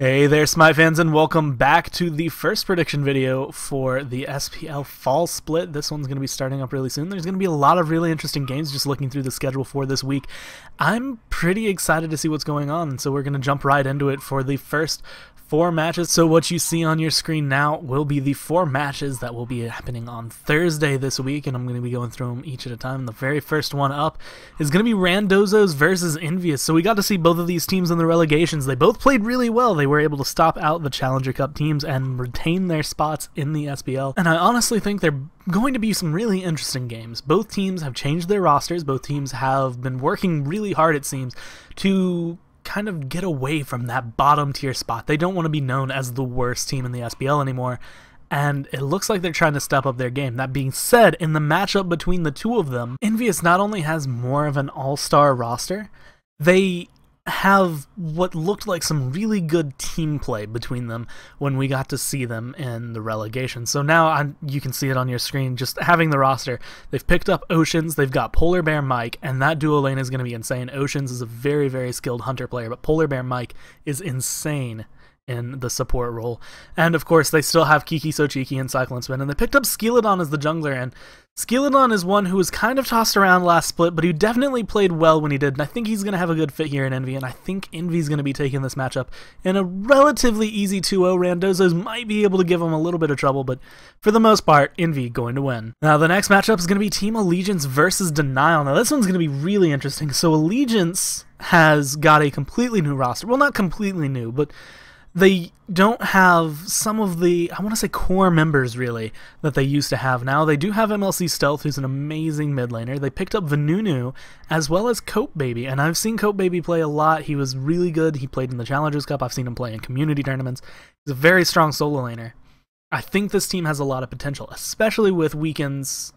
Hey there, Smite fans, and welcome back to the first prediction video for the SPL Fall Split. This one's going to be starting up really soon. There's going to be a lot of really interesting games just looking through the schedule for this week. I'm pretty excited to see what's going on, so we're going to jump right into it for the first 4 matches. So what you see on your screen now will be the 4 matches that will be happening on Thursday this week, and I'm going to be going through them each at a time. The very first one up is going to be Randozos versus Envious. So we got to see both of these teams in the relegations. They both played really well. They were able to stop out the Challenger Cup teams and retain their spots in the SPL. And I honestly think they're going to be some really interesting games. Both teams have changed their rosters. Both teams have been working really hard, it seems, to kind of get away from that bottom tier spot. They don't want to be known as the worst team in the SPL anymore, and it looks like they're trying to step up their game. That being said, in the matchup between the two of them, Envious not only has more of an all-star roster, they have what looked like some really good team play between them when we got to see them in the relegation. So now you can see it on your screen, just having the roster. They've picked up Oceans, they've got Polar Bear Mike, and that duo lane is going to be insane. Oceans is a very, very skilled hunter player, but Polar Bear Mike is insane in the support role. And of course they still have Kiki Sochiki and Cyclone Spin, and they picked up Skeleton as the jungler, and Skeleton is one who was kind of tossed around last split, but who definitely played well when he did, and I think he's going to have a good fit here in Envy, and I think Envy's going to be taking this matchup in a relatively easy 2-0. Randozos might be able to give him a little bit of trouble, but for the most part, Envy going to win. Now the next matchup is going to be Team Allegiance versus Denial. Now this one's going to be really interesting. So Allegiance has got a completely new roster. Well, not completely new, but they don't have some of the, I want to say, core members, really, that they used to have. Now, they do have MLC Stealth, who's an amazing mid laner. They picked up Vanunu, as well as Cope Baby, and I've seen Cope Baby play a lot. He was really good. He played in the Challengers Cup. I've seen him play in community tournaments. He's a very strong solo laner. I think this team has a lot of potential, especially with Weekend's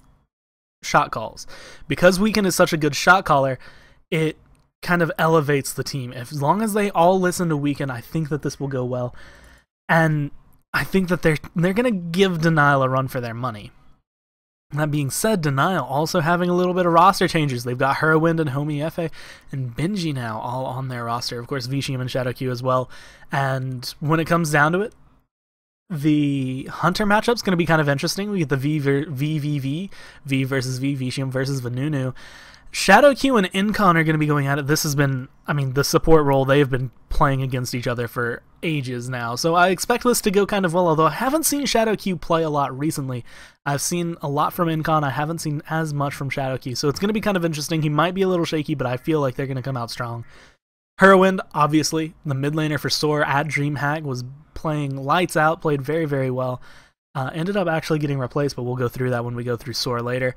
shot calls. Because Weekend is such a good shot caller, it kind of elevates the team. As long as they all listen to Weekend, I think that this will go well, and I think that they're gonna give Denial a run for their money. That being said, Denial also having a little bit of roster changes. They've got Hurwind and Homie Efe and Benji now all on their roster. Of course, Vishim and Shadow Q as well. And when it comes down to it, the Hunter matchup's going to be kind of interesting. We get the V versus V, Vishim versus Vanunu. Shadow Q and Incon are going to be going at it. This has been, I mean, the support role, they've been playing against each other for ages now. So I expect this to go kind of well, although I haven't seen Shadow Q play a lot recently. I've seen a lot from Incon. I haven't seen as much from Shadow Q. So it's going to be kind of interesting. He might be a little shaky, but I feel like they're going to come out strong. Hurwind, obviously, the mid laner for Soar at DreamHack, was playing lights out, played very, very well. Ended up actually getting replaced, but we'll go through that when we go through Soar later.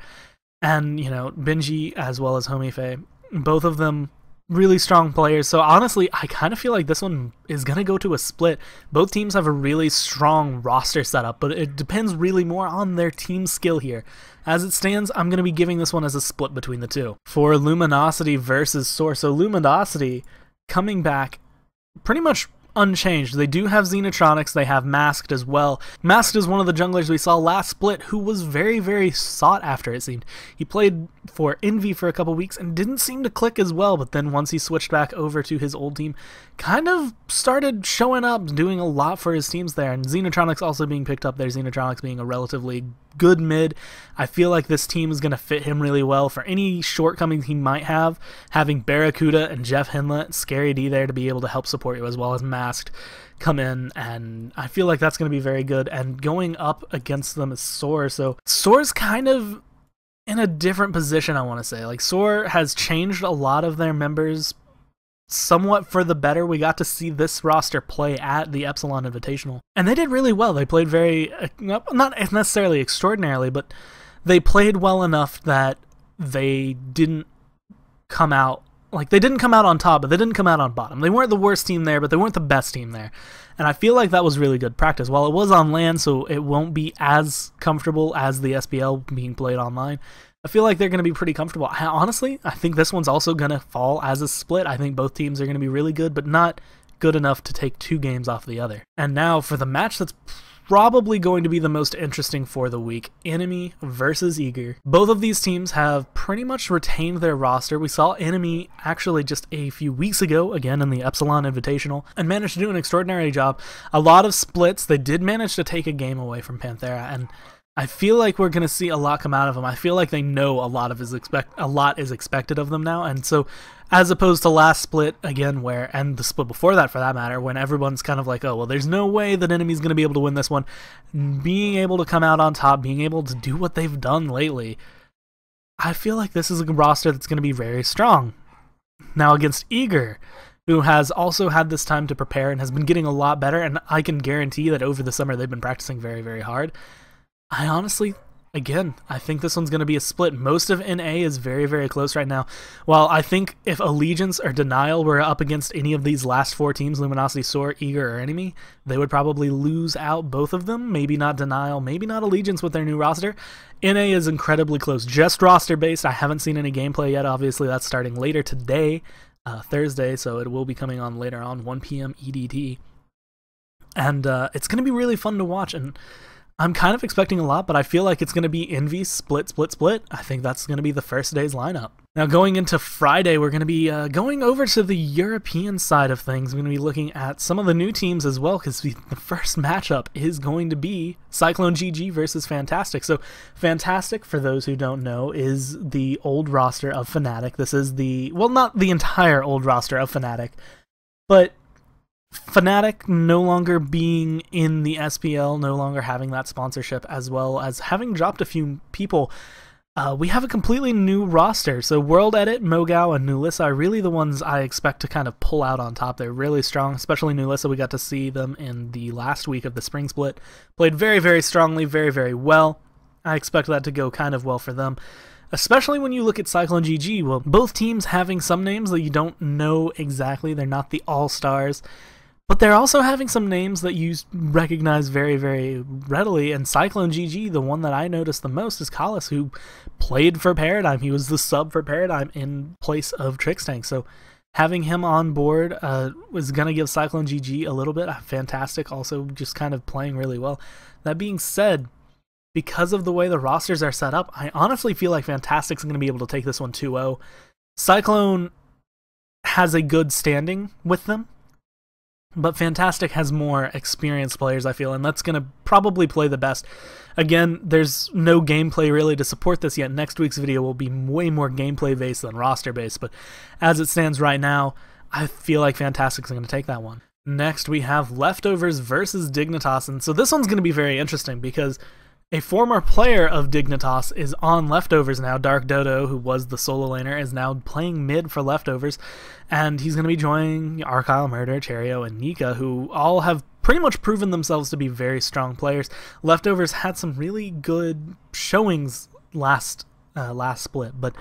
And, you know, Benji as well as Homie Faye, both of them really strong players. So honestly, I kind of feel like this one is going to go to a split. Both teams have a really strong roster setup, but it depends really more on their team skill here. As it stands, I'm going to be giving this one as a split between the two. For Luminosity versus Soar, so Luminosity coming back pretty much unchanged. They do have Xenotronics, they have Masked as well. Masked is one of the junglers we saw last split who was very, very sought after, it seemed. He played for Envy for a couple weeks and didn't seem to click as well, but then once he switched back over to his old team, kind of started showing up, doing a lot for his teams there. And Xenotronics also being picked up there, Xenotronics being a relatively good mid. I feel like this team is going to fit him really well for any shortcomings he might have. Having Barracuda and Jeff Hinlet, Scary D there to be able to help support you, as well as Masked come in, and I feel like that's going to be very good. And going up against them is Soar, so Soar's kind of in a different position, I want to say. Like, Soar has changed a lot of their members somewhat for the better. We got to see this roster play at the Epsilon Invitational, and they did really well. They played very, not necessarily extraordinarily, but they played well enough that they didn't come out, like, they didn't come out on top, but they didn't come out on bottom. They weren't the worst team there, but they weren't the best team there. And I feel like that was really good practice. While it was on LAN, so it won't be as comfortable as the SPL being played online, I feel like they're going to be pretty comfortable. Honestly, I think this one's also going to fall as a split. I think both teams are going to be really good, but not good enough to take 2 games off the other. And now for the match that's probably going to be the most interesting for the week. Enemy versus Eager. Both of these teams have pretty much retained their roster. We saw Enemy actually just a few weeks ago, again in the Epsilon Invitational, and managed to do an extraordinary job. A lot of splits. They did manage to take a game away from Panthera, and I feel like we're going to see a lot come out of them. I feel like they know a lot is expected of them now, and so as opposed to last split, again, and the split before that for that matter, when everyone's kind of like, oh, well, there's no way that Enemy's going to be able to win this one, being able to come out on top, being able to do what they've done lately, I feel like this is a roster that's going to be very strong. Now against Eager, who has also had this time to prepare and has been getting a lot better, and I can guarantee that over the summer they've been practicing very, very hard. I honestly, again, I think this one's going to be a split. Most of NA is very, very close right now. While I think if Allegiance or Denial were up against any of these last four teams, Luminosity, Soar, Eager, or Enemy, they would probably lose out both of them. Maybe not Denial, maybe not Allegiance with their new roster. NA is incredibly close. Just roster-based. I haven't seen any gameplay yet. Obviously, that's starting later today, Thursday, so it will be coming on later on, 1 p.m. EDT. And it's going to be really fun to watch, and I'm kind of expecting a lot, but I feel like it's going to be Envy, split, split, split. I think that's going to be the first day's lineup. Now going into Friday, we're going to be going over to the European side of things. We're going to be looking at some of the new teams as well, because the first matchup is going to be Cyclone GG versus Fantastic. So Fantastic, for those who don't know, is the old roster of Fnatic. This is the, well, not the entire old roster of Fnatic, but Fnatic no longer being in the SPL, no longer having that sponsorship, as well as having dropped a few people, we have a completely new roster. So World Edit, Mogao, and Nulissa are really the ones I expect to kind of pull out on top. They're really strong, especially Nulissa. We got to see them in the last week of the Spring Split. Played very, very strongly, very, very well. I expect that to go kind of well for them. Especially when you look at Cyclone GG, well, both teams having some names that you don't know exactly. They're not the all-stars. But they're also having some names that you recognize very, very readily, and Cyclone GG, the one that I noticed the most, is Kalis, who played for Paradigm. He was the sub for Paradigm in place of Trixtank, so having him on board was going to give Cyclone GG a little bit. Fantastic, also just kind of playing really well. That being said, because of the way the rosters are set up, I honestly feel like Fantastic's going to be able to take this one 2-0. Cyclone has a good standing with them, but Fantastic has more experienced players, I feel, and that's going to probably play the best. Again, there's no gameplay really to support this yet. Next week's video will be way more gameplay-based than roster-based, but as it stands right now, I feel like Fantastic's going to take that one. Next, we have Leftovers versus Dignitas, and so this one's going to be very interesting because a former player of Dignitas is on Leftovers now. Dark Dodo, who was the solo laner, is now playing mid for Leftovers, and he's going to be joining Argyle, Murder, Cherio, and Nika, who all have pretty much proven themselves to be very strong players. Leftovers had some really good showings last split, but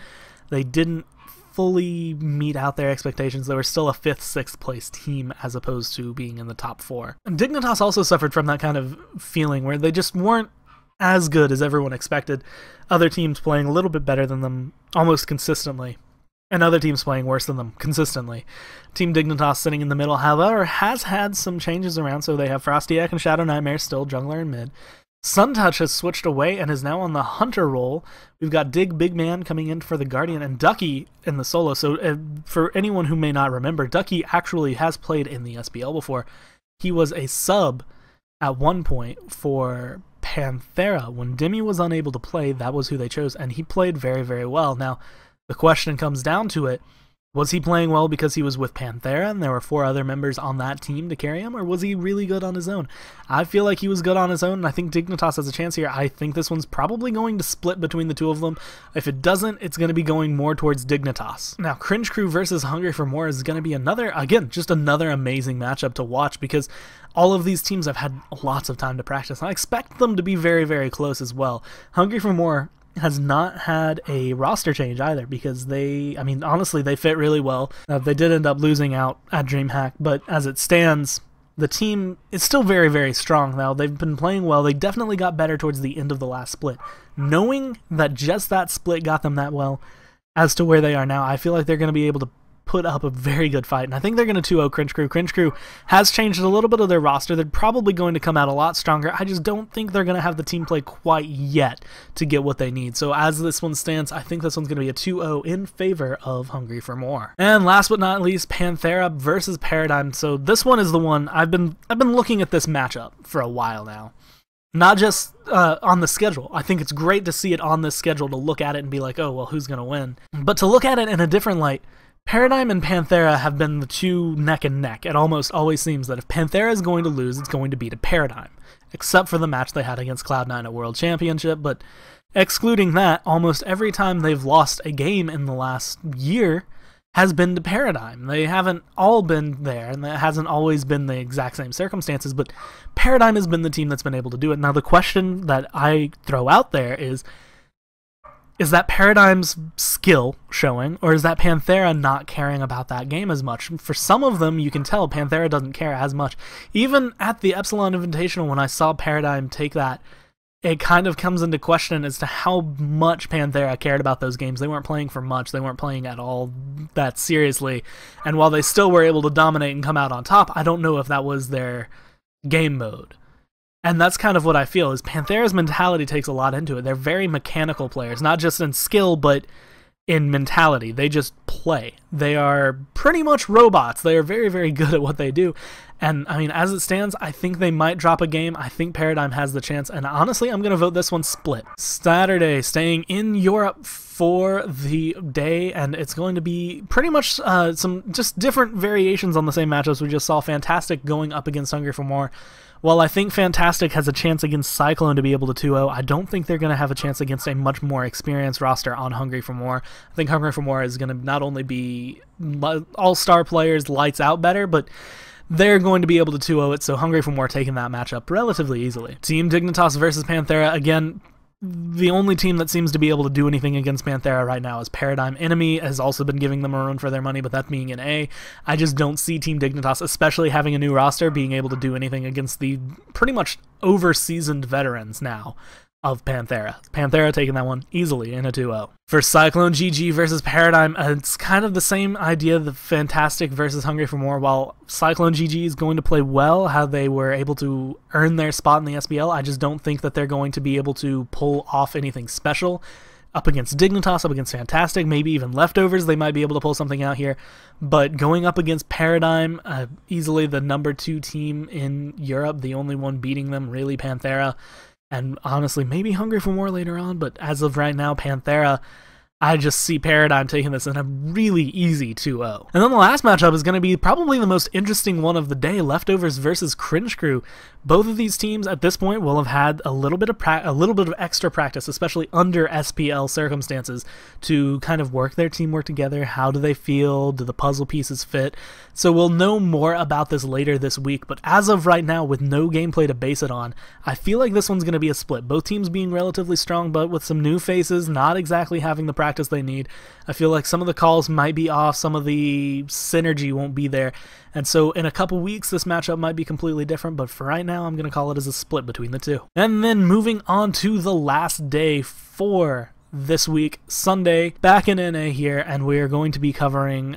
they didn't fully meet out their expectations. They were still a 5th, 6th place team as opposed to being in the top 4. And Dignitas also suffered from that kind of feeling where they just weren't as good as everyone expected. Other teams playing a little bit better than them almost consistently, and other teams playing worse than them consistently. Team Dignitas sitting in the middle, however, has had some changes around, so they have Frostiak and Shadow Nightmare still jungler in mid. Suntouch has switched away and is now on the Hunter role. We've got Dig Big Man coming in for the Guardian, and Ducky in the solo. So for anyone who may not remember, Ducky actually has played in the SPL before. He was a sub at one point for Panthera. When Demi was unable to play, that was who they chose, and he played very, very well. Now, the question comes down to it, was he playing well because he was with Panthera and there were 4 other members on that team to carry him, or was he really good on his own? I feel like he was good on his own, and I think Dignitas has a chance here. I think this one's probably going to split between the two of them. If it doesn't, it's going to be going more towards Dignitas. Now, Cringe Crew versus Hungry for More is going to be another, again, just another amazing matchup to watch, because all of these teams have had lots of time to practice. I expect them to be very, very close as well. Hungry for More has not had a roster change either, because they, I mean, honestly, they fit really well. They did end up losing out at DreamHack, but as it stands, the team is still very, very strong now. They've been playing well. They definitely got better towards the end of the last split. Knowing that just that split got them that well as to where they are now, I feel like they're going to be able to put up a very good fight, and I think they're going to 2-0 Cringe Crew. Cringe Crew has changed a little bit of their roster. They're probably going to come out a lot stronger. I just don't think they're going to have the team play quite yet to get what they need. So as this one stands, I think this one's going to be a 2-0 in favor of Hungry for More. And last but not least, Panthera versus Paradigm. So this one is the one I've been looking at this matchup for a while now. Not just on the schedule. I think it's great to see it on this schedule, to look at it and be like, oh, well, who's going to win? But to look at it in a different light, Paradigm and Panthera have been the two neck and neck. It almost always seems that if Panthera is going to lose, it's going to be to Paradigm, except for the match they had against Cloud9 at World Championship. But excluding that, almost every time they've lost a game in the last year has been to Paradigm. They haven't all been there, and it hasn't always been the exact same circumstances, but Paradigm has been the team that's been able to do it. Now, the question that I throw out there is that Paradigm's skill showing, or is that Panthera not caring about that game as much? For some of them, you can tell Panthera doesn't care as much. Even at the Epsilon Invitational, when I saw Paradigm take that, it kind of comes into question as to how much Panthera cared about those games. They weren't playing for much. They weren't playing at all that seriously. And while they still were able to dominate and come out on top, I don't know if that was their game mode. And that's kind of what I feel, is Panthera's mentality takes a lot into it. They're very mechanical players, not just in skill, but in mentality. They just play. They are pretty much robots. They are very, very good at what they do. And, I mean, as it stands, I think they might drop a game. I think Paradigm has the chance. And honestly, I'm going to vote this one split. Saturday, staying in Europe for the day. And it's going to be pretty much some just different variations on the same matchups. We just saw Fantastic going up against Hungry for More. While I think Fantastic has a chance against Cyclone to be able to 2-0, I don't think they're going to have a chance against a much more experienced roster on Hungry for More. I think Hungry for More is going to not only be all-star players, lights out better, but they're going to be able to 2-0 it, so Hungry for More taking that matchup relatively easily. Team Dignitas versus Panthera, again, the only team that seems to be able to do anything against Panthera right now is Paradigm. Enemy has also been giving them a run for their money, but that being an A, I just don't see Team Dignitas, especially having a new roster, being able to do anything against the pretty much over-seasoned veterans now of Panthera. Panthera taking that one easily in a 2-0. For Cyclone GG versus Paradigm, it's kind of the same idea, the Fantastic versus Hungry for More. While Cyclone GG is going to play well, how they were able to earn their spot in the SPL, I just don't think that they're going to be able to pull off anything special. Up against Dignitas, up against Fantastic, maybe even Leftovers, they might be able to pull something out here. But going up against Paradigm, easily the #2 team in Europe, the only one beating them, really Panthera. And honestly, maybe Hungry for More later on, but as of right now, Panthera, I just see Paradigm taking this in a really easy 2-0. And then the last matchup is going to be probably the most interesting one of the day, Leftovers versus Cringe Crew. Both of these teams at this point will have had a little bit of extra practice, especially under SPL circumstances, to kind of work their teamwork together. How do they feel? Do the puzzle pieces fit? So we'll know more about this later this week, but as of right now, with no gameplay to base it on, I feel like this one's going to be a split. Both teams being relatively strong, but with some new faces, not exactly having the practice they need. I feel like some of the calls might be off, some of the synergy won't be there, and so in a couple weeks this matchup might be completely different, but for right now I'm going to call it as a split between the two. And then moving on to the last day for this week, Sunday, back in NA here, and we are going to be covering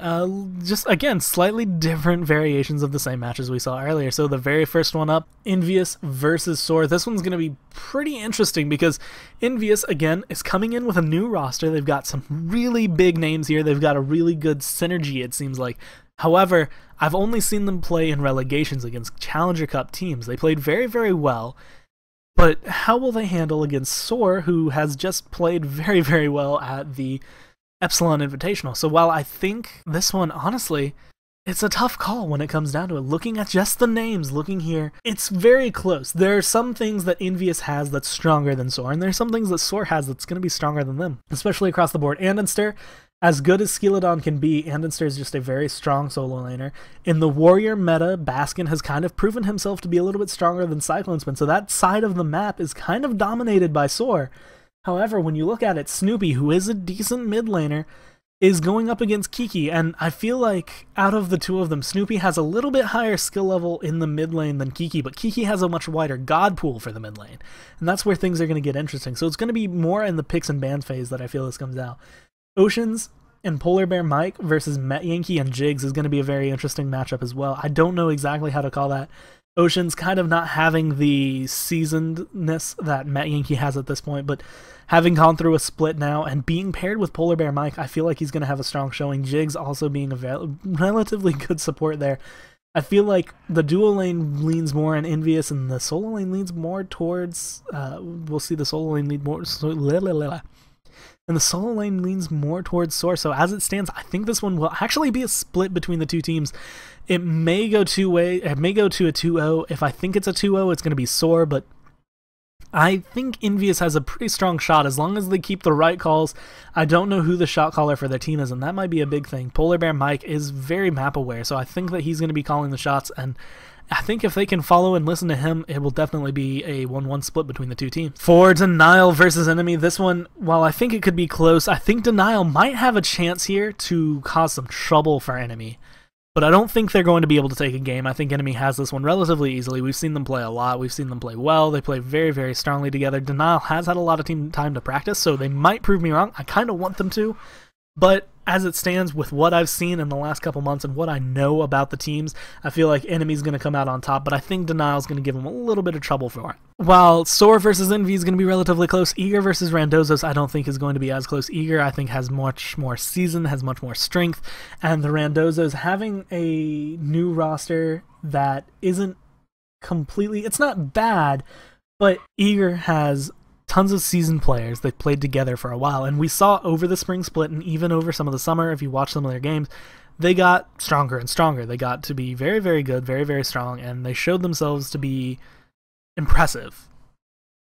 just, again, slightly different variations of the same matches we saw earlier. So the very first one up, Envious versus Soar. This one's going to be pretty interesting because Envious, again, is coming in with a new roster. They've got some really big names here. They've got a really good synergy, it seems like. However, I've only seen them play in relegations against Challenger Cup teams. They played very, very well. But how will they handle against Soar, who has just played very, very well at the Epsilon Invitational? So while I think this one, honestly, it's a tough call when it comes down to it. Looking at just the names, looking here, it's very close. There are some things that Envious has that's stronger than Soar, and there are some things that Soar has that's going to be stronger than them, especially across the board. Andenster, as good as Skeleton can be, Andenster is just a very strong solo laner. In the Warrior meta, Baskin has kind of proven himself to be a little bit stronger than Cyclone Spin, so that side of the map is kind of dominated by Soar. However, when you look at it, Snoopy, who is a decent mid laner, is going up against Kiki, and I feel like out of the two of them, Snoopy has a little bit higher skill level in the mid lane than Kiki, but Kiki has a much wider god pool for the mid lane, and that's where things are going to get interesting. So it's going to be more in the picks and bans phase that I feel this comes out. Oceans, And Polar Bear Mike versus Met Yankee and Jigs is going to be a very interesting matchup as well. I don't know exactly how to call that. Ocean's kind of not having the seasonedness that Met Yankee has at this point, but having gone through a split now and being paired with Polar Bear Mike, I feel like he's going to have a strong showing. Jigs also being a relatively good support there. I feel like the duo lane leans more on Envious, and the solo lane leans more towards, we'll see the solo lane lead more, and the solo lane leans more towards Soar. So as it stands, I think this one will actually be a split between the two teams. It may go two-way, it may go to a 2-0. If I think it's a 2-0, it's going to be Soar, but I think Envious has a pretty strong shot as long as they keep the right calls. I don't know who the shot caller for their team is, and that might be a big thing. Polar Bear Mike is very map aware, so I think that he's going to be calling the shots, and I think if they can follow and listen to him, it will definitely be a 1-1 split between the two teams. For Denial versus Enemy, this one, while I think it could be close, I think Denial might have a chance here to cause some trouble for Enemy. But I don't think they're going to be able to take a game. I think Enemy has this one relatively easily. We've seen them play a lot. We've seen them play well. They play very, very strongly together. Denial has had a lot of time to practice, so they might prove me wrong. I kind of want them to. But as it stands, with what I've seen in the last couple months and what I know about the teams, I feel like Enemy's going to come out on top, but I think Denial's going to give them a little bit of trouble for it. While Soar versus Envy is going to be relatively close, Eager versus Randozos I don't think is going to be as close. Eager, I think, has much more season, has much more strength, and the Randozos having a new roster that isn't completely... It's not bad, but Eager has tons of seasoned players. They've played together for a while, and we saw over the spring split and even over some of the summer, if you watch some of their games, they got stronger and stronger. They got to be very, very good, very, very strong, and they showed themselves to be impressive.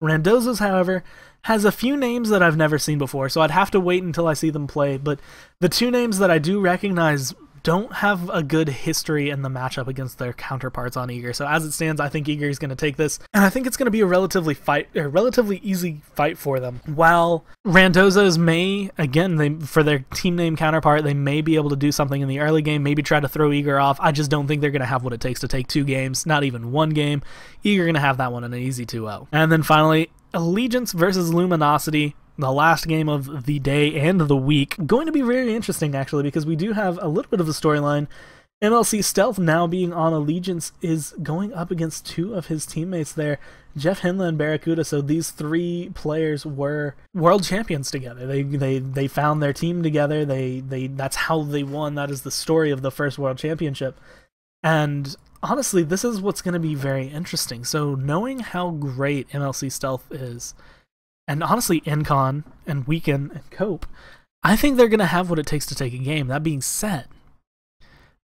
Randozos, however, has a few names that I've never seen before, so I'd have to wait until I see them play, but the two names that I do recognize don't have a good history in the matchup against their counterparts on Eager. So as it stands, I think Eager is going to take this, and I think it's going to be a relatively easy fight for them. While Randozos may, again, for their team name counterpart, they may be able to do something in the early game, maybe try to throw Eager off. I just don't think they're going to have what it takes to take 2 games, not even 1 game. Eager going to have that one in an easy 2-0. And then finally, Allegiance versus Luminosity. The last game of the day and the week. Going to be very interesting, actually, because we do have a little bit of a storyline. MLC Stealth, now being on Allegiance, is going up against 2 of his teammates there, Jeff Hinla and Barracuda. So these 3 players were world champions together. They found their team together. That's how they won. That is the story of the first world championship. And honestly, this is what's going to be very interesting. So knowing how great MLC Stealth is, and honestly, Encon and Weekend and Cope, I think they're going to have what it takes to take a game. That being said,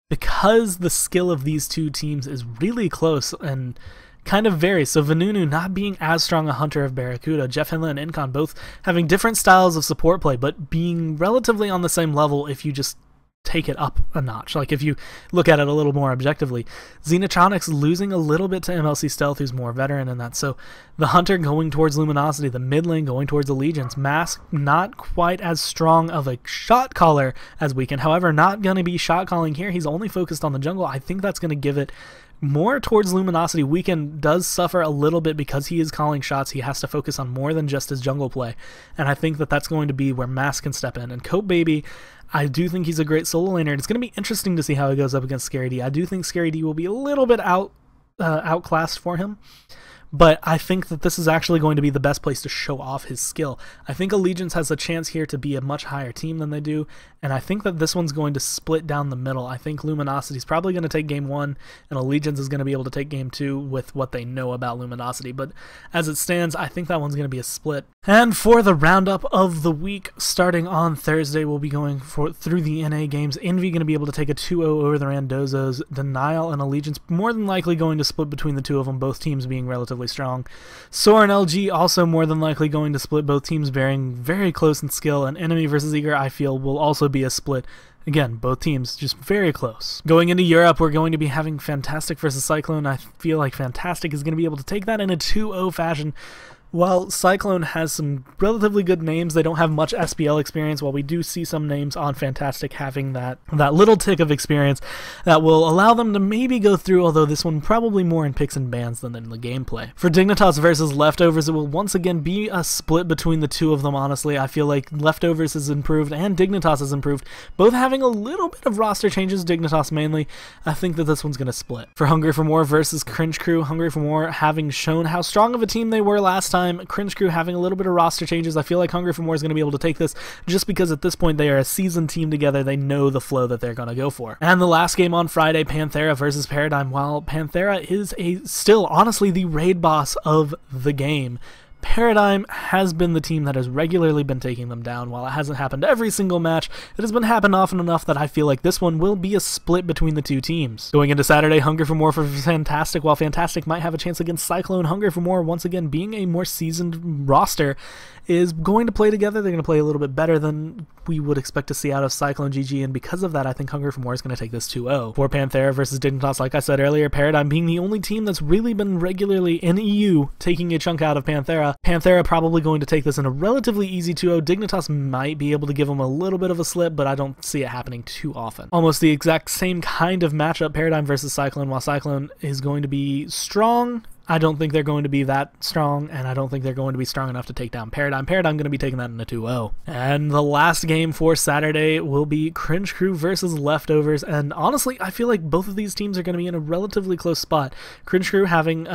because the skill of these 2 teams is really close and kind of varies, so Vanunu not being as strong a hunter of Barracuda, Jeff Hinla and Encon both having different styles of support play, but being relatively on the same level if you just take it up a notch. Like if you look at it a little more objectively, Xenotronics losing a little bit to MLC Stealth, who's more veteran in that. So the Hunter going towards Luminosity, the mid lane going towards Allegiance, Mask not quite as strong of a shot caller as Weekend. However, not going to be shot calling here. He's only focused on the jungle. I think that's going to give it more towards Luminosity. Weekend does suffer a little bit because he is calling shots. He has to focus on more than just his jungle play, and I think that that's going to be where Mask can step in. And Cope Baby, I do think he's a great solo laner, and it's going to be interesting to see how he goes up against Scary D. I do think Scary D will be a little bit outclassed for him, but I think that this is actually going to be the best place to show off his skill. I think Allegiance has a chance here to be a much higher team than they do, and I think that this one's going to split down the middle. I think Luminosity is probably going to take game 1, and Allegiance is going to be able to take game 2 with what they know about Luminosity, but as it stands, I think that one's going to be a split. And for the roundup of the week, starting on Thursday, we'll be going through the NA games. Envy going to be able to take a 2-0 over the Randozos. Denial and Allegiance more than likely going to split between the 2 of them, both teams being relatively strong. Soar and LG also more than likely going to split, both teams bearing very close in skill, and Enemy versus Eager I feel will also be a split. Again, both teams just very close. Going into Europe, we're going to be having Fantastic versus Cyclone. I feel like Fantastic is going to be able to take that in a 2-0 fashion. While Cyclone has some relatively good names, they don't have much SPL experience. While we do see some names on Fantastic having that little tick of experience that will allow them to maybe go through, although this one probably more in picks and bans than in the gameplay. For Dignitas versus Leftovers, it will once again be a split between the two of them, honestly. I feel like Leftovers has improved and Dignitas has improved, both having a little bit of roster changes, Dignitas mainly. I think that this one's going to split. For Hungry for More versus Cringe Crew, Hungry for More having shown how strong of a team they were last time, Cringe Crew having a little bit of roster changes. I feel like Hungry for More is going to be able to take this just because at this point they are a seasoned team together. They know the flow that they're going to go for. And the last game on Friday, Panthera versus Paradigm. While Panthera is still honestly the raid boss of the game, Paradigm has been the team that has regularly been taking them down. While it hasn't happened every single match, it has been happening often enough that I feel like this one will be a split between the two teams. Going into Saturday, Hungry for More for Fantastic. While Fantastic might have a chance against Cyclone, Hungry for More, once again being a more seasoned roster, is going to play together. They're going to play a little bit better than we would expect to see out of Cyclone GG, and because of that, I think Hungry for More is going to take this 2-0. For Panthera versus Dignitas, like I said earlier, Paradigm being the only team that's really been regularly in EU taking a chunk out of Panthera. Panthera probably going to take this in a relatively easy 2-0. Dignitas might be able to give them a little bit of a slip, but I don't see it happening too often. Almost the exact same kind of matchup, Paradigm versus Cyclone. While Cyclone is going to be strong, I don't think they're going to be that strong, and I don't think they're going to be strong enough to take down Paradigm. Paradigm going to be taking that in a 2-0. And the last game for Saturday will be Cringe Crew versus Leftovers, and honestly, I feel like both of these teams are going to be in a relatively close spot. Cringe Crew having,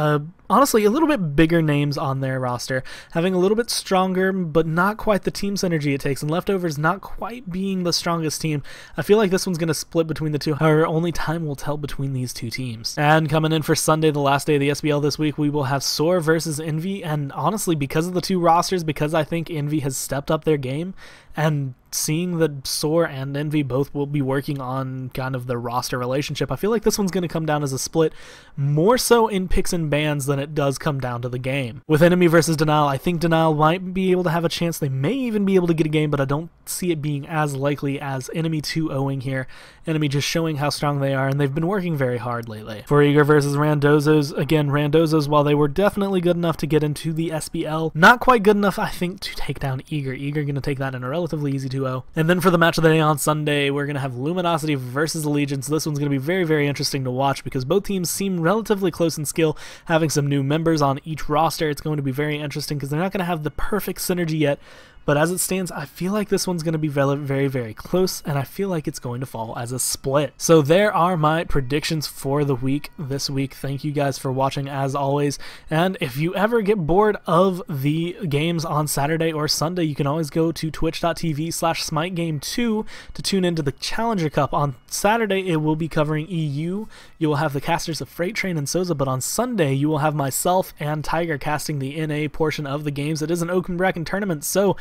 honestly, a little bit bigger names on their roster, having a little bit stronger, but not quite the team synergy it takes, and Leftovers not quite being the strongest team. I feel like this one's going to split between the two. However, only time will tell between these two teams. And coming in for Sunday, the last day of the SPL this week, we will have Soar versus Envy, and honestly, because of the two rosters, because I think Envy has stepped up their game, and seeing that Soar and Envy both will be working on kind of their roster relationship, I feel like this one's going to come down as a split, more so in picks and bans than it does come down to the game. With Enemy versus Denial, I think Denial might be able to have a chance. They may even be able to get a game, but I don't see it being as likely as Enemy 2-0ing here. Enemy just showing how strong they are, and they've been working very hard lately. For Eager versus Randozos, again, Randozos, while they were definitely good enough to get into the SPL, not quite good enough, I think, to take down Eager. Eager going to take that in a relatively easy 2-0. And then for the match of the day on Sunday, we're going to have Luminosity versus Allegiance. This one's going to be very, very interesting to watch because both teams seem relatively close in skill, having some new members on each roster. It's going to be very interesting because they're not going to have the perfect synergy yet, but as it stands, I feel like this one's going to be very, very close, and I feel like it's going to fall as a split. So there are my predictions for the week this week. Thank you guys for watching as always, and if you ever get bored of the games on Saturday or Sunday, you can always go to twitch.tv/SmiteGame2 to tune into the Challenger Cup. On Saturday, it will be covering EU. You will have the casters of Freight Train and Soza, but on Sunday, you will have myself and Tiger casting the NA portion of the games. It is an open bracket tournament, so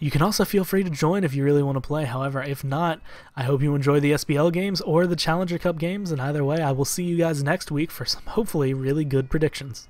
you can also feel free to join if you really want to play. However, if not, I hope you enjoy the SPL games or the Challenger Cup games, and either way, I will see you guys next week for some hopefully really good predictions.